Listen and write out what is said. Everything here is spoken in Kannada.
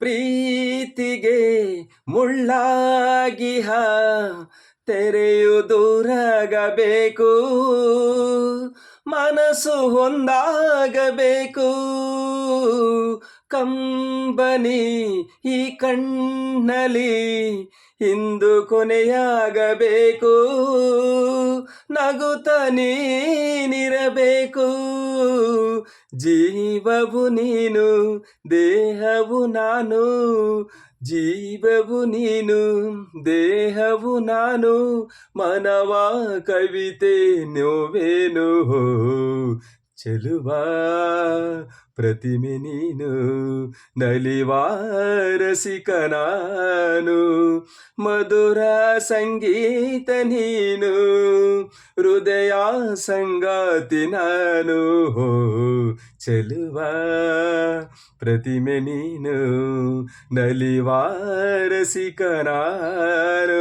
ಪ್ರೀತಿಗೆ ಮುಳ್ಳಾಗಿಹ ತೆರೆಯು ದೂರಾಗಬೇಕು, ಮನಸ್ಸು ಒಂದಾಗಬೇಕು. ಕಂಬನಿ ಈ ಕಣ್ಣಲ್ಲಿ ಇಂದು ಕೊನೆಯಾಗಬೇಕು, ನಗುತ್ತ ನೀನಿರಬೇಕು. ಜೀವವು ನೀನು, ದೇಹವು ನಾನು, ಜೀವವು ನೀನು, ದೇಹವು ನಾನು. ಮನವ ಕವಿತೆ ನೋವೇನು, ಚೆಲುವ ಪ್ರತಿಮೆ ನೀನು, ನಲಿವ ರಸಿಕ ನಾನು. ಮಧುರ ಸಂಗೀತ ನೀನು, ಹೃದಯ ಸಂಗಾತಿ ನಾನು. ಚೆಲುವ ಪ್ರತಿಮೆ ನೀನು, ನಲಿವ ರಸಿಕ ನಾನು.